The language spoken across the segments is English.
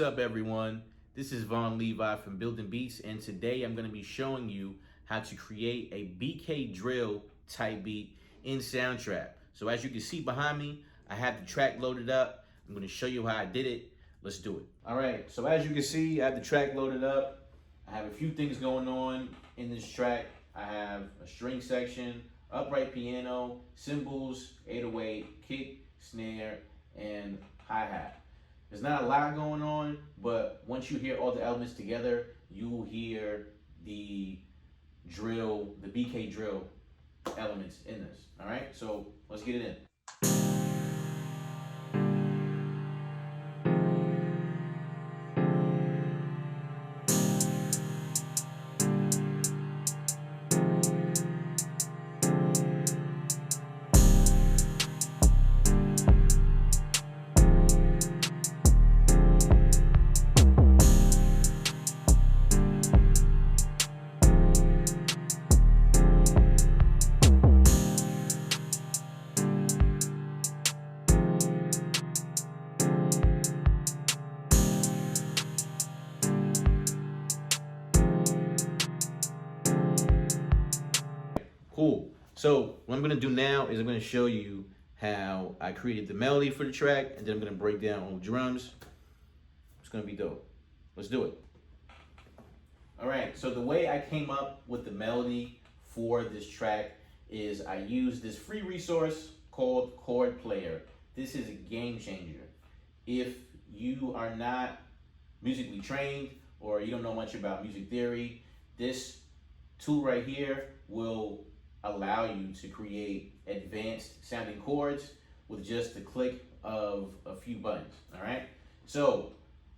up, everyone? This is Vaughn Levi from Building Beats, and today I'm going to be showing you how to create a BK drill type beat in Soundtrap. So as you can see behind me, I have the track loaded up. I'm going to show you how I did it. Let's do it. All right, so as you can see, I have the track loaded up. I have a few things going on in this track. I have a string section, upright piano, cymbals, 808, kick, snare, and hi-hat. There's not a lot going on, but once you hear all the elements together, you will hear the drill, the BK drill elements in this. All right, so let's get it in. Cool. So what I'm gonna do now is I'm gonna show you how I created the melody for the track, and then I'm gonna break down all the drums. It's gonna be dope. Let's do it. All right, so the way I came up with the melody for this track is I used this free resource called Chord Player. This is a game changer. If you are not musically trained or you don't know much about music theory, this tool right here will allow you to create advanced sounding chords with just the click of a few buttons. All right, so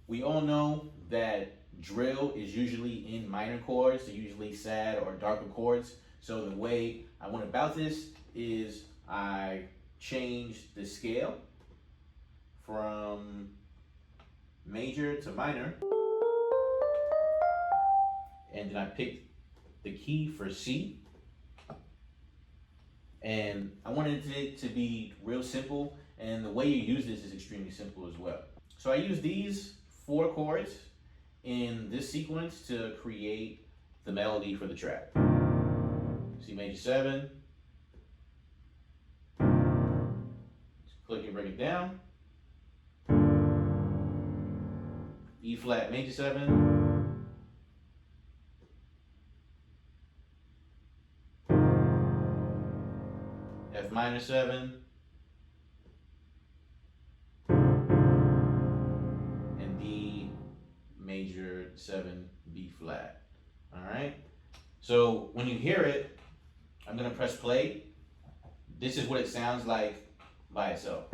we all know that drill is usually in minor chords. They're usually sad or darker chords. So the way I went about this is I changed the scale from major to minor, and then I picked the key for C. And I wanted it to be real simple, and the way you use this is extremely simple as well. So I use these 4 chords in this sequence to create the melody for the track. C major 7, click and break it down. E flat major 7, F minor 7, and D major 7, B flat. All right. So when you hear it, I'm gonna press play. This is what it sounds like by itself.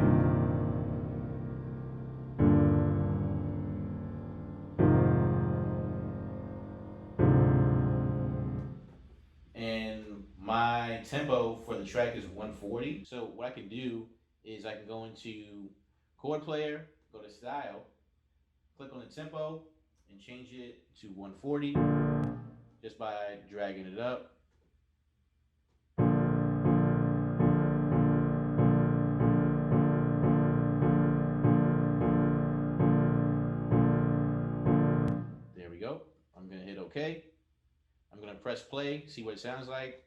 And my tempo for the track is 140. So what I can do is I can go into Chord Player, go to Style, click on the tempo, and change it to 140 just by dragging it up. There we go. I'm gonna hit OK. I'm gonna press play, see what it sounds like.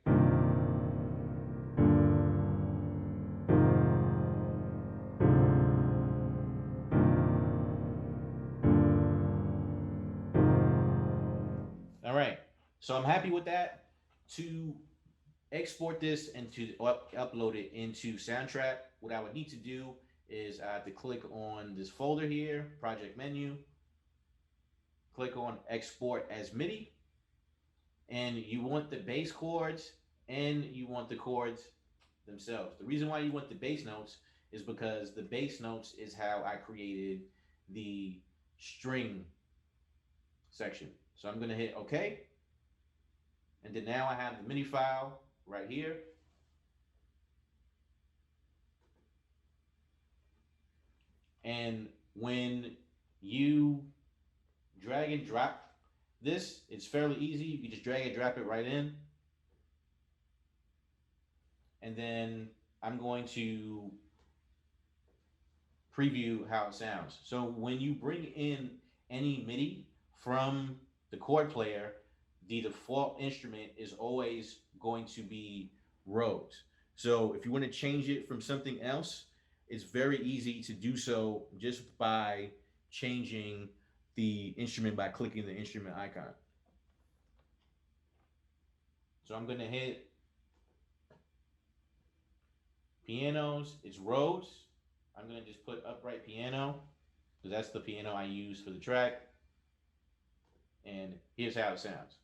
All right, so I'm happy with that. To export this and to upload it into Soundtrap, what I would need to do is I have to click on this folder here, project menu, click on export as MIDI, and you want the bass chords and you want the chords themselves. The reason why you want the bass notes is because the bass notes is how I created the string section. So I'm gonna hit OK. And then now I have the MIDI file right here. And when you drag and drop this, it's fairly easy. You can just drag and drop it right in. And then I'm going to preview how it sounds. So when you bring in any MIDI from the chord player, the default instrument is always going to be Rhodes. So if you want to change it from something else, it's very easy to do so just by changing the instrument by clicking the instrument icon. So I'm going to hit pianos, it's Rhodes. I'm going to just put upright piano because that's the piano I use for the track. And here's how it sounds.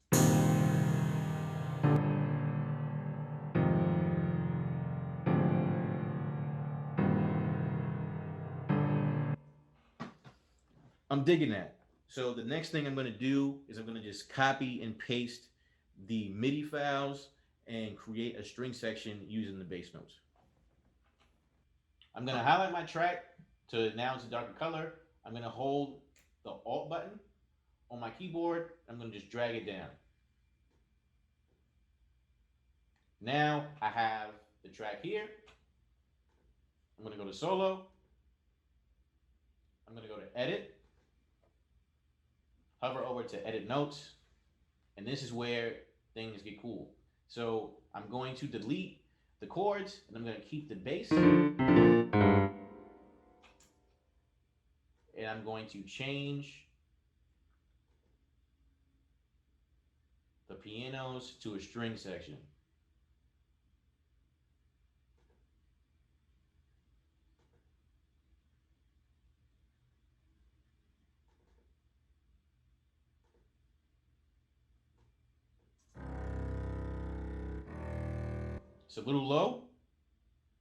I'm digging that. So the next thing I'm going to do is I'm going to just copy and paste the MIDI files and create a string section using the bass notes. I'm going to highlight my track to now it's a darker color. I'm going to hold the Alt button on my keyboard. I'm going to just drag it down. Now I have the track here. I'm going to go to solo. I'm going to go to edit, hover over to edit notes, and this is where things get cool. So I'm going to delete the chords and I'm going to keep the bass, and I'm going to change the pianos to a string section. It's a little low,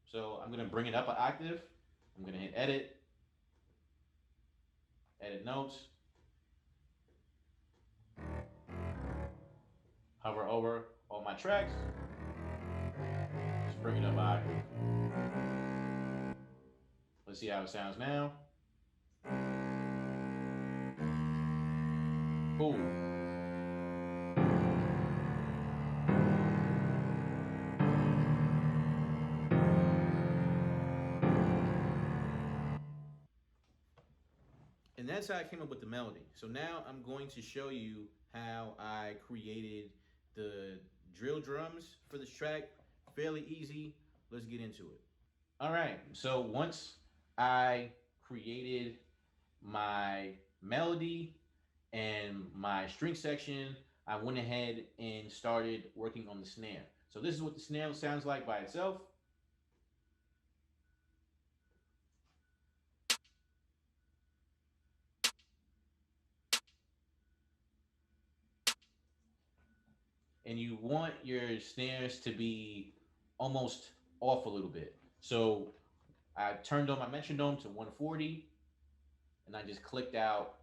so I'm going to bring it up an octave. I'm going to hit edit, edit notes, hover over all my tracks, just bring it up an octave. Let's see how it sounds now. Cool. And that's how I came up with the melody. So now I'm going to show you how I created the drill drums for this track. Fairly easy. Let's get into it. All right. So once I created my melody and my string section, I went ahead and started working on the snare. So this is what the snare sounds like by itself. And you want your snares to be almost off a little bit. So I turned on my metronome to 140 and I just clicked out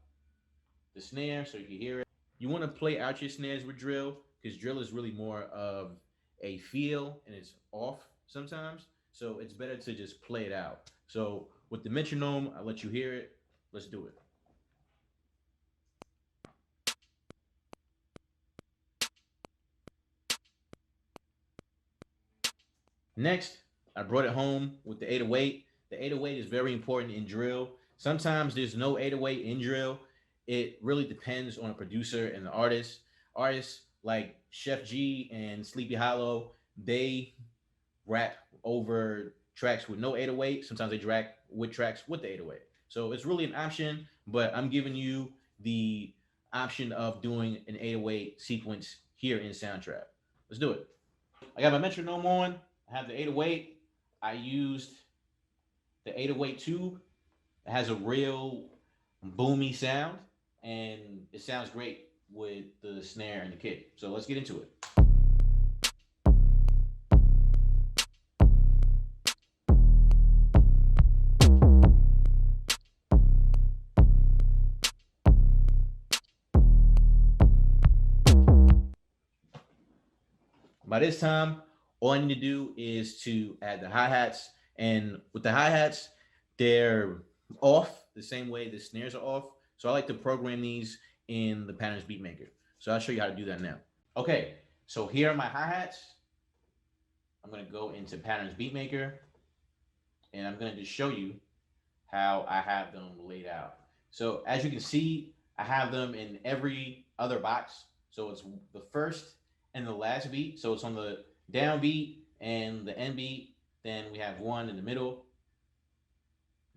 the snare so you can hear it. You want to play out your snares with drill because drill is really more of a feel and it's off sometimes. So it's better to just play it out. So with the metronome, I'll let you hear it. Let's do it. Next, I brought it home with the 808. The 808 is very important in drill. Sometimes there's no 808 in drill. It really depends on a producer and the artist. Artists like Chef G and Sleepy Hollow, they rap over tracks with no 808. Sometimes they track with tracks with the 808. So it's really an option, but I'm giving you the option of doing an 808 sequence here in Soundtrap. Let's do it. I got my metronome on. I have the 808. I used the 808 tube. It has a real boomy sound, and it sounds great with the snare and the kick. So let's get into it. By this time, all I need to do is to add the hi-hats. And with the hi-hats, they're off the same way the snares are off. So I like to program these in the Patterns Beatmaker. So I'll show you how to do that now. Okay, so here are my hi-hats. I'm gonna go into Patterns Beatmaker and I'm gonna just show you how I have them laid out. So as you can see, I have them in every other box. So it's the first and the last beat. So it's on the down beat and the end beat. Then we have one in the middle,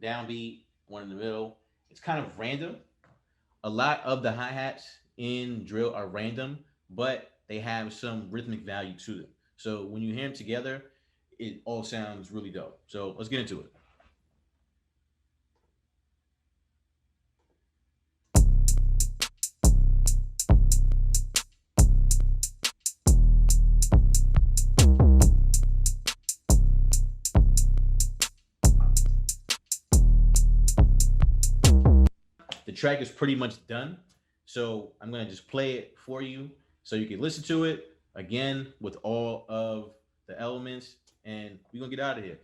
down beat, one in the middle. It's kind of random. A lot of the hi-hats in drill are random, but they have some rhythmic value to them. So when you hear them together, it all sounds really dope. So let's get into it. The track is pretty much done. So I'm gonna just play it for you so you can listen to it again with all of the elements, and we're gonna get out of here.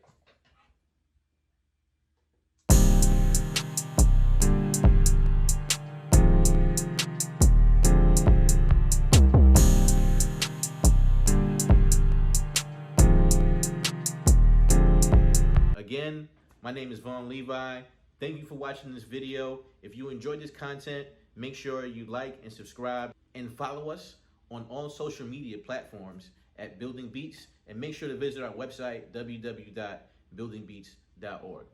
Again, my name is Vaughn Levi. Thank you for watching this video. If you enjoyed this content, make sure you like and subscribe and follow us on all social media platforms at Building Beats, and make sure to visit our website, www.buildingbeats.org.